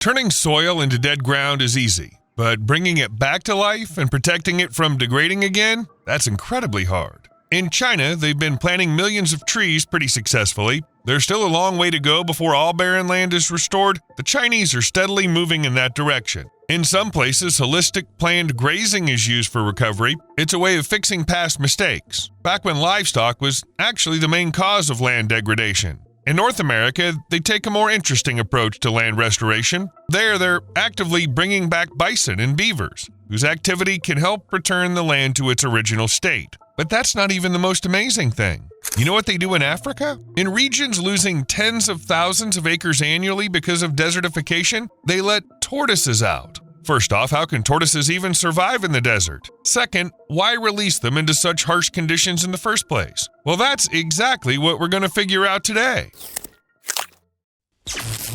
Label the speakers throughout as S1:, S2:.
S1: Turning soil into dead ground is easy, but bringing it back to life and protecting it from degrading again, that's incredibly hard. In China, they've been planting millions of trees pretty successfully. There's still a long way to go before all barren land is restored. The Chinese are steadily moving in that direction. In some places, holistic planned grazing is used for recovery. It's a way of fixing past mistakes, back when livestock was actually the main cause of land degradation. In North America, they take a more interesting approach to land restoration. There, they're actively bringing back bison and beavers, whose activity can help return the land to its original state. But that's not even the most amazing thing. You know what they do in Africa? In regions losing tens of thousands of acres annually because of desertification, they let tortoises out. First off, how can tortoises even survive in the desert? Second, why release them into such harsh conditions in the first place? Well, that's exactly what we're going to figure out today.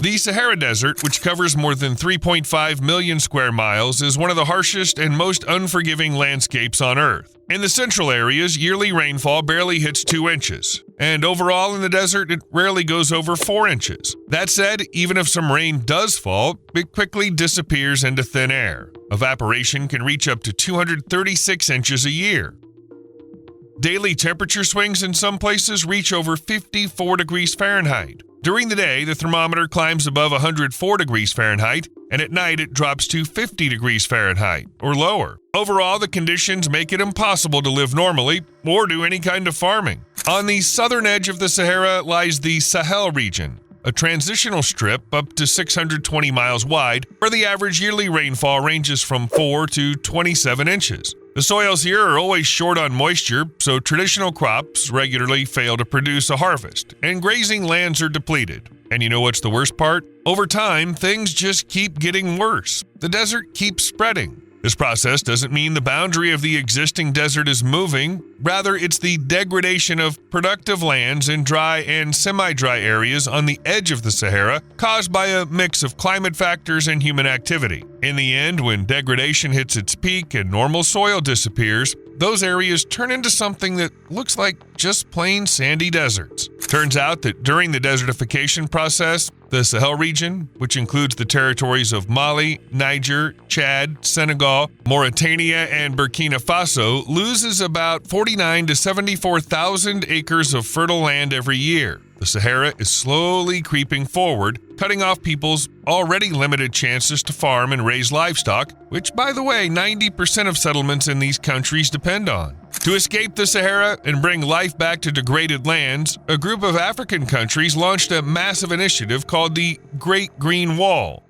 S1: The Sahara Desert, which covers more than 3.5 million square miles, is one of the harshest and most unforgiving landscapes on Earth. In the central areas, yearly rainfall barely hits 2 inches, and overall in the desert, it rarely goes over 4 inches. That said, even if some rain does fall, it quickly disappears into thin air. Evaporation can reach up to 236 inches a year. Daily temperature swings in some places reach over 54 degrees Fahrenheit. During the day, the thermometer climbs above 104 degrees Fahrenheit, and at night it drops to 50 degrees Fahrenheit or lower. Overall, the conditions make it impossible to live normally or do any kind of farming. On the southern edge of the Sahara lies the Sahel region, a transitional strip up to 620 miles wide, where the average yearly rainfall ranges from 4 to 27 inches. The soils here are always short on moisture, so traditional crops regularly fail to produce a harvest, and grazing lands are depleted. And you know what's the worst part? Over time, things just keep getting worse. The desert keeps spreading. This process doesn't mean the boundary of the existing desert is moving. Rather, it's the degradation of productive lands in dry and semi-dry areas on the edge of the Sahara caused by a mix of climate factors and human activity. In the end, when degradation hits its peak and normal soil disappears, those areas turn into something that looks like just plain sandy deserts. Turns out that during the desertification process, the Sahel region, which includes the territories of Mali, Niger, Chad, Senegal, Mauritania, and Burkina Faso, loses about 49 to 74,000 acres of fertile land every year. The Sahara is slowly creeping forward, cutting off people's already limited chances to farm and raise livestock, which, by the way, 90% of settlements in these countries depend on. To escape the Sahara and bring life back to degraded lands, a group of African countries launched a massive initiative called the Great Green Wall.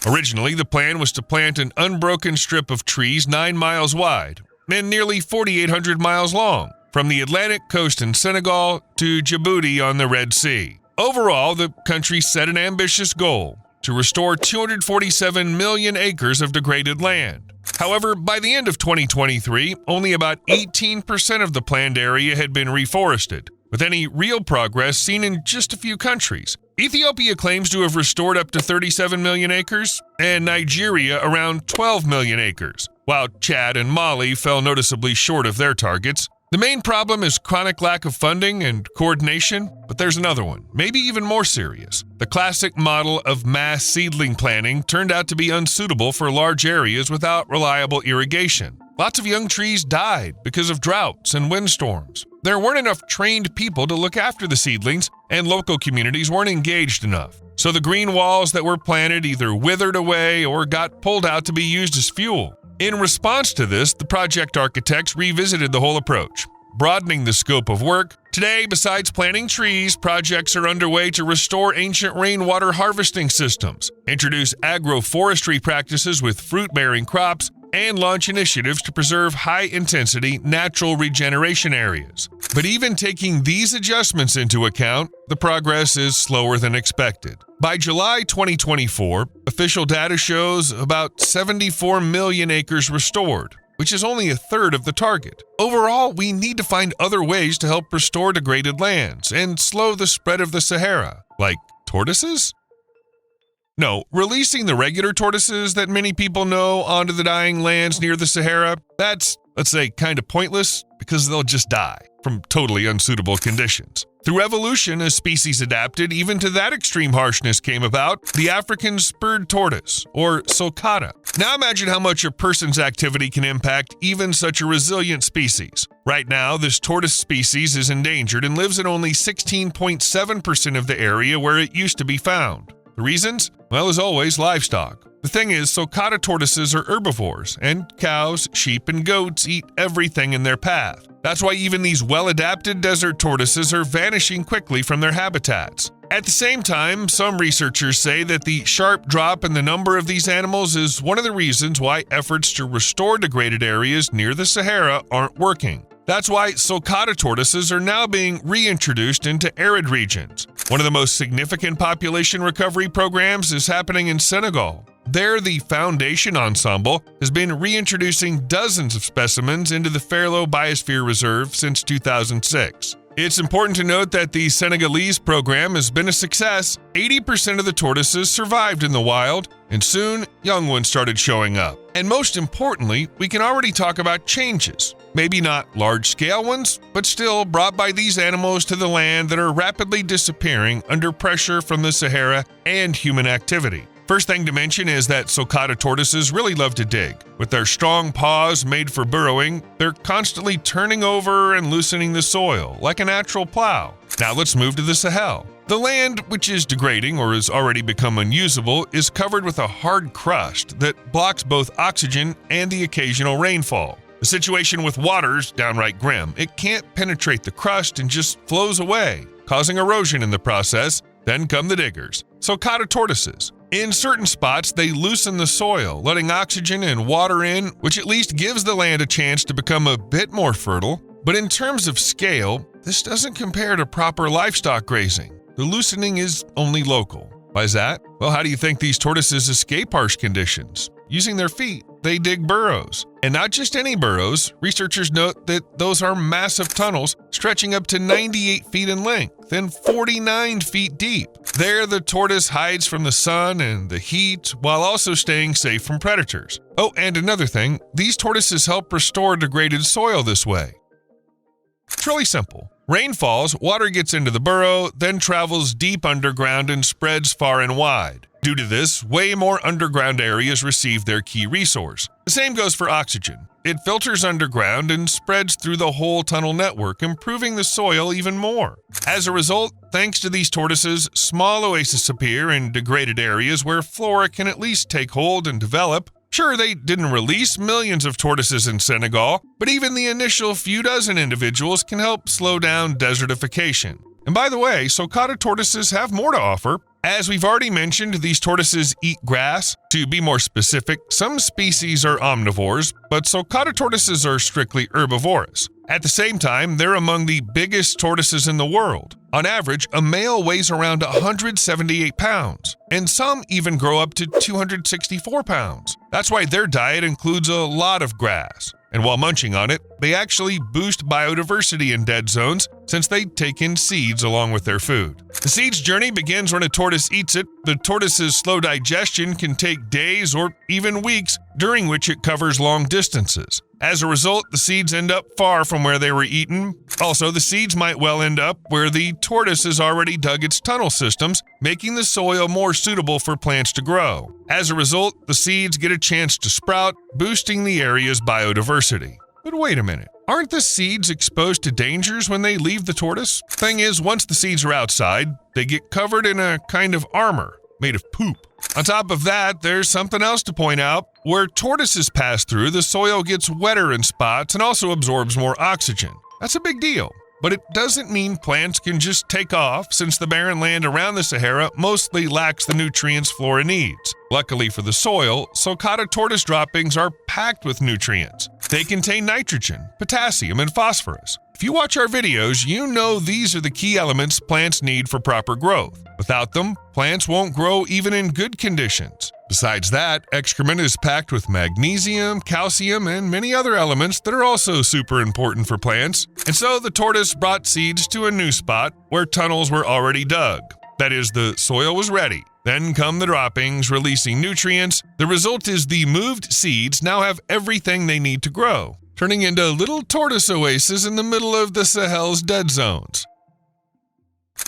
S1: Originally, the plan was to plant an unbroken strip of trees 9 miles wide and nearly 4,800 miles long, from the Atlantic coast in Senegal to Djibouti on the Red Sea. Overall, the country set an ambitious goal to restore 247 million acres of degraded land. However, by the end of 2023, only about 18% of the planned area had been reforested, with any real progress seen in just a few countries. Ethiopia claims to have restored up to 37 million acres, and Nigeria around 12 million acres, while Chad and Mali fell noticeably short of their targets. The main problem is chronic lack of funding and coordination, but there's another one, maybe even more serious. The classic model of mass seedling planting turned out to be unsuitable for large areas without reliable irrigation. Lots of young trees died because of droughts and windstorms. There weren't enough trained people to look after the seedlings, and local communities weren't engaged enough. So the green walls that were planted either withered away or got pulled out to be used as fuel. In response to this, the project architects revisited the whole approach, broadening the scope of work. Today, besides planting trees, projects are underway to restore ancient rainwater harvesting systems, introduce agroforestry practices with fruit-bearing crops, and launch initiatives to preserve high-intensity natural regeneration areas. But even taking these adjustments into account, the progress is slower than expected. By July 2024, official data shows about 74 million acres restored, which is only a third of the target. Overall, we need to find other ways to help restore degraded lands and slow the spread of the Sahara, like tortoises? No, releasing the regular tortoises that many people know onto the dying lands near the Sahara, that's, let's say, kind of pointless because they'll just die from totally unsuitable conditions. Through evolution, a species adapted even to that extreme harshness came about, the African spurred tortoise, or sulcata. Now imagine how much a person's activity can impact even such a resilient species. Right now, this tortoise species is endangered and lives in only 16.7% of the area where it used to be found. The reasons? Well, as always, livestock. The thing is, sulcata tortoises are herbivores, and cows, sheep, and goats eat everything in their path. That's why even these well-adapted desert tortoises are vanishing quickly from their habitats. At the same time, some researchers say that the sharp drop in the number of these animals is one of the reasons why efforts to restore degraded areas near the Sahara aren't working. That's why sulcata tortoises are now being reintroduced into arid regions. One of the most significant population recovery programs is happening in Senegal. There, the Foundation Ensemble has been reintroducing dozens of specimens into the Ferlo Biosphere Reserve since 2006. It's important to note that the Senegalese program has been a success. 80% of the tortoises survived in the wild, and soon, young ones started showing up. And most importantly, we can already talk about changes. Maybe not large-scale ones, but still brought by these animals to the land that are rapidly disappearing under pressure from the Sahara and human activity. First thing to mention is that sulcata tortoises really love to dig. With their strong paws made for burrowing, they're constantly turning over and loosening the soil, like a natural plow. Now let's move to the Sahel. The land, which is degrading or has already become unusable, is covered with a hard crust that blocks both oxygen and the occasional rainfall. The situation with water is downright grim. It can't penetrate the crust and just flows away, causing erosion in the process. Then come the diggers, sulcata tortoises. In certain spots, they loosen the soil, letting oxygen and water in, which at least gives the land a chance to become a bit more fertile. But in terms of scale, this doesn't compare to proper livestock grazing. The loosening is only local. Why is that? Well, how do you think these tortoises escape harsh conditions? Using their feet, they dig burrows. And not just any burrows. Researchers note that those are massive tunnels stretching up to 98 feet in length and 49 feet deep. There, the tortoise hides from the sun and the heat while also staying safe from predators. Oh, and another thing, these tortoises help restore degraded soil this way. It's really simple. Rain falls, water gets into the burrow, then travels deep underground and spreads far and wide. Due to this, way more underground areas receive their key resource. The same goes for oxygen. It filters underground and spreads through the whole tunnel network, improving the soil even more. As a result, thanks to these tortoises, small oases appear in degraded areas where flora can at least take hold and develop. Sure, they didn't release millions of tortoises in Senegal, but even the initial few dozen individuals can help slow down desertification. And by the way, sulcata tortoises have more to offer. As we've already mentioned, these tortoises eat grass. To be more specific, some species are omnivores, but sulcata tortoises are strictly herbivorous. At the same time, they're among the biggest tortoises in the world. On average, a male weighs around 178 pounds, and some even grow up to 264 pounds. That's why their diet includes a lot of grass. And while munching on it, they actually boost biodiversity in dead zones since they take in seeds along with their food. The seed's journey begins when a tortoise eats it. The tortoise's slow digestion can take days or even weeks, during which it covers long distances. As a result, the seeds end up far from where they were eaten. Also, the seeds might well end up where the tortoise has already dug its tunnel systems, making the soil more suitable for plants to grow. As a result, the seeds get a chance to sprout, boosting the area's biodiversity. But wait a minute, aren't the seeds exposed to dangers when they leave the tortoise? Thing is, once the seeds are outside, they get covered in a kind of armor made of poop. On top of that, there's something else to point out. Where tortoises pass through, the soil gets wetter in spots and also absorbs more oxygen. That's a big deal. But it doesn't mean plants can just take off, since the barren land around the Sahara mostly lacks the nutrients flora needs. Luckily for the soil, sulcata tortoise droppings are packed with nutrients. They contain nitrogen, potassium, and phosphorus. If you watch our videos, you know these are the key elements plants need for proper growth. Without them, plants won't grow even in good conditions. Besides that, excrement is packed with magnesium, calcium, and many other elements that are also super important for plants. And so the tortoise brought seeds to a new spot where tunnels were already dug. That is, the soil was ready. Then come the droppings, releasing nutrients. The result is the moved seeds now have everything they need to grow, turning into little tortoise oases in the middle of the Sahel's dead zones.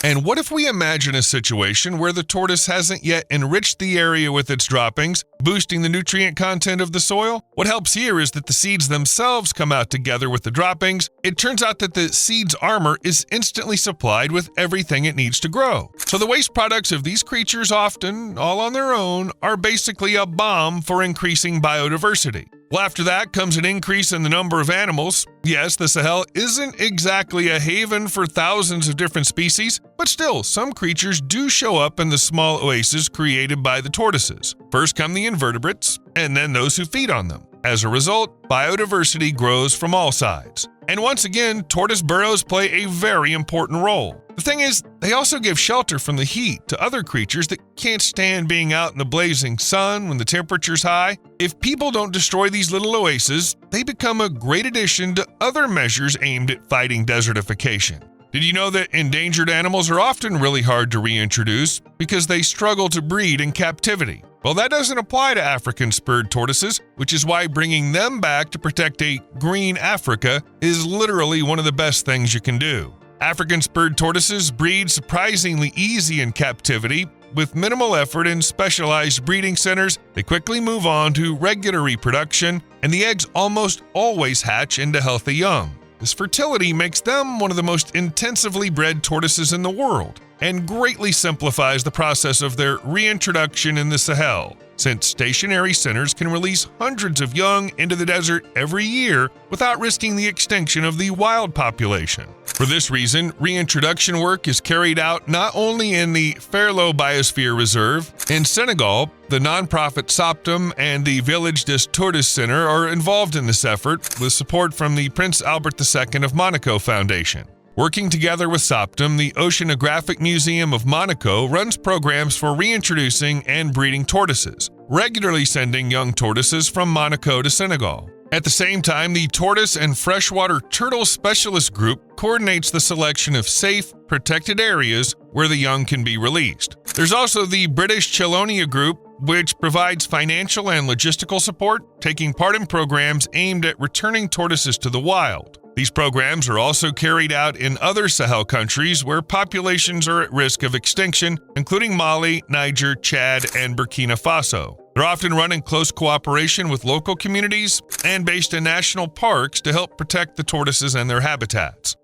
S1: And what if we imagine a situation where the tortoise hasn't yet enriched the area with its droppings, boosting the nutrient content of the soil? What helps here is that the seeds themselves come out together with the droppings. It turns out that the seed's armor is instantly supplied with everything it needs to grow. So the waste products of these creatures, often all on their own, are basically a bomb for increasing biodiversity. Well, after that comes an increase in the number of animals. Yes, the Sahel isn't exactly a haven for thousands of different species, but still, some creatures do show up in the small oases created by the tortoises. First come the invertebrates, and then those who feed on them. As a result, biodiversity grows from all sides. And once again, tortoise burrows play a very important role. The thing is, they also give shelter from the heat to other creatures that can't stand being out in the blazing sun when the temperature's high. If people don't destroy these little oases, they become a great addition to other measures aimed at fighting desertification. Did you know that endangered animals are often really hard to reintroduce because they struggle to breed in captivity? Well, that doesn't apply to African spurred tortoises, which is why bringing them back to protect a green Africa is literally one of the best things you can do. African spurred tortoises breed surprisingly easy in captivity. With minimal effort in specialized breeding centers, they quickly move on to regular reproduction, and the eggs almost always hatch into healthy young. This fertility makes them one of the most intensively bred tortoises in the world, and greatly simplifies the process of their reintroduction in the Sahel, since stationary centers can release hundreds of young into the desert every year without risking the extinction of the wild population. For this reason, reintroduction work is carried out not only in the Ferlo Biosphere Reserve. In Senegal, the nonprofit SOPTM and the Village des Tortoises Center are involved in this effort with support from the Prince Albert II of Monaco Foundation. Working together with SOPTM, the Oceanographic Museum of Monaco runs programs for reintroducing and breeding tortoises, regularly sending young tortoises from Monaco to Senegal. At the same time, the Tortoise and Freshwater Turtle Specialist Group coordinates the selection of safe, protected areas where the young can be released. There's also the British Chelonia Group, which provides financial and logistical support, taking part in programs aimed at returning tortoises to the wild. These programs are also carried out in other Sahel countries where populations are at risk of extinction, including Mali, Niger, Chad, and Burkina Faso. They're often run in close cooperation with local communities and based in national parks to help protect the tortoises and their habitats.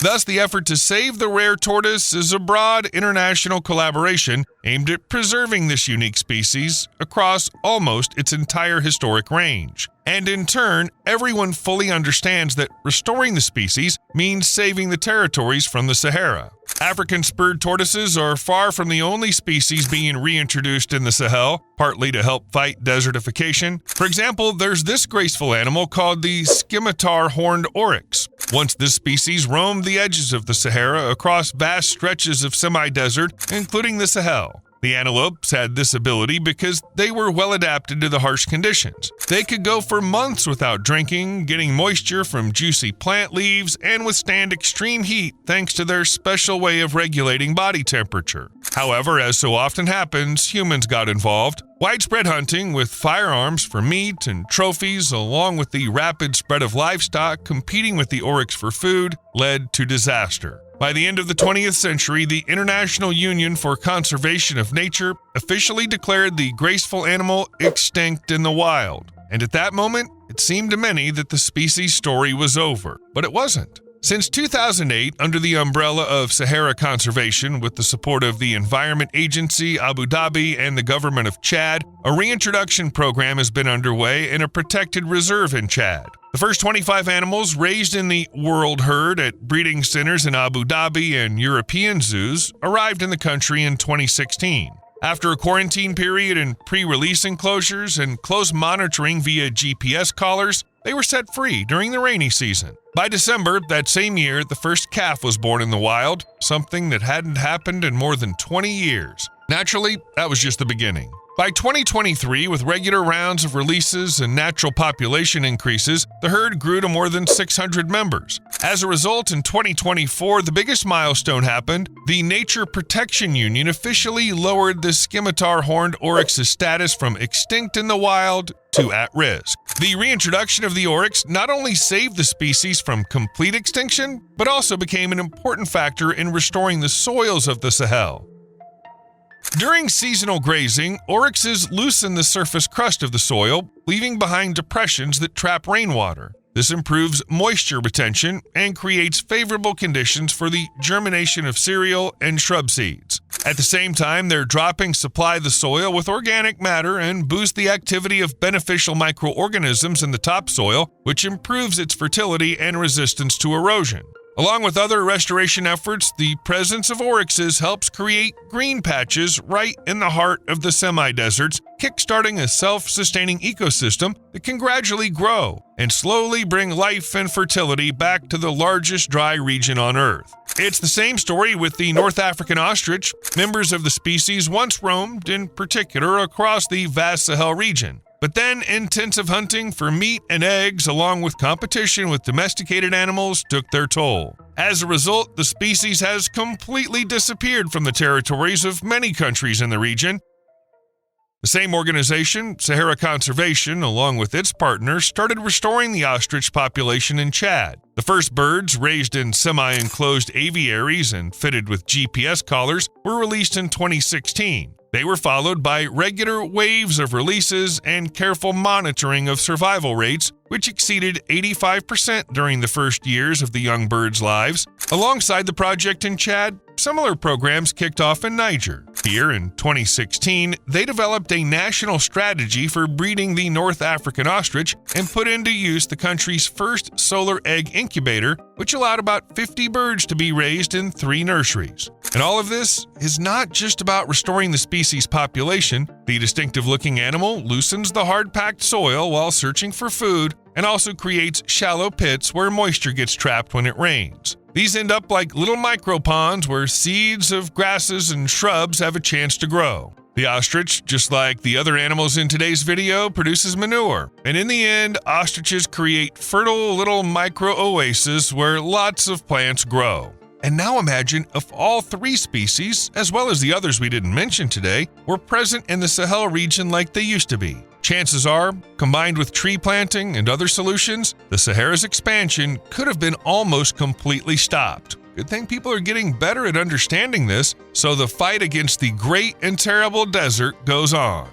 S1: Thus, the effort to save the rare tortoise is a broad international collaboration aimed at preserving this unique species across almost its entire historic range. And in turn, everyone fully understands that restoring the species means saving the territories from the Sahara. African spurred tortoises are far from the only species being reintroduced in the Sahel, partly to help fight desertification. For example, there's this graceful animal called the scimitar horned oryx. Once this species roamed the edges of the Sahara across vast stretches of semi-desert, including the Sahel. The antelopes had this ability because they were well adapted to the harsh conditions. They could go for months without drinking, getting moisture from juicy plant leaves, and withstand extreme heat thanks to their special way of regulating body temperature. However, as so often happens, humans got involved. Widespread hunting with firearms for meat and trophies, along with the rapid spread of livestock competing with the oryx for food, led to disaster. By the end of the 20th century, the International Union for Conservation of Nature officially declared the graceful animal extinct in the wild. And at that moment, it seemed to many that the species' story was over. But it wasn't. Since 2008, under the umbrella of Sahara Conservation, with the support of the Environment Agency, Abu Dhabi, and the government of Chad, a reintroduction program has been underway in a protected reserve in Chad. The first 25 animals raised in the world herd at breeding centers in Abu Dhabi and European zoos arrived in the country in 2016. After a quarantine period and pre-release enclosures and close monitoring via GPS collars, they were set free during the rainy season. By December that same year, the first calf was born in the wild, something that hadn't happened in more than 20 years. Naturally, that was just the beginning. By 2023, with regular rounds of releases and natural population increases, the herd grew to more than 600 members. As a result, in 2024, the biggest milestone happened. The Nature Protection Union officially lowered the scimitar horned oryx's status from extinct in the wild to at risk. The reintroduction of the oryx not only saved the species from complete extinction, but also became an important factor in restoring the soils of the Sahel. During seasonal grazing, oryxes loosen the surface crust of the soil, leaving behind depressions that trap rainwater. This improves moisture retention and creates favorable conditions for the germination of cereal and shrub seeds. At the same time, their droppings supply the soil with organic matter and boost the activity of beneficial microorganisms in the topsoil, which improves its fertility and resistance to erosion. Along with other restoration efforts, the presence of oryxes helps create green patches right in the heart of the semi-deserts, kickstarting a self-sustaining ecosystem that can gradually grow and slowly bring life and fertility back to the largest dry region on Earth. It's the same story with the North African ostrich. Members of the species once roamed, in particular, across the vast Sahel region. But then intensive hunting for meat and eggs, along with competition with domesticated animals, took their toll. As a result, the species has completely disappeared from the territories of many countries in the region. The same organization, Sahara Conservation, along with its partners, started restoring the ostrich population in Chad. The first birds, raised in semi-enclosed aviaries and fitted with GPS collars, were released in 2016. They were followed by regular waves of releases and careful monitoring of survival rates, which exceeded 85% during the first years of the young birds' lives. Alongside the project in Chad, similar programs kicked off in Niger. Here in 2016, they developed a national strategy for breeding the North African ostrich and put into use the country's first solar egg incubator, which allowed about 50 birds to be raised in 3 nurseries. And all of this is not just about restoring the species population. The distinctive-looking animal loosens the hard-packed soil while searching for food and also creates shallow pits where moisture gets trapped when it rains. These end up like little micro-ponds where seeds of grasses and shrubs have a chance to grow. The ostrich, just like the other animals in today's video, produces manure. And in the end, ostriches create fertile little micro-oases where lots of plants grow. And now imagine if all 3 species, as well as the others we didn't mention today, were present in the Sahel region like they used to be. Chances are, combined with tree planting and other solutions, the Sahara's expansion could have been almost completely stopped. Good thing people are getting better at understanding this, so the fight against the great and terrible desert goes on.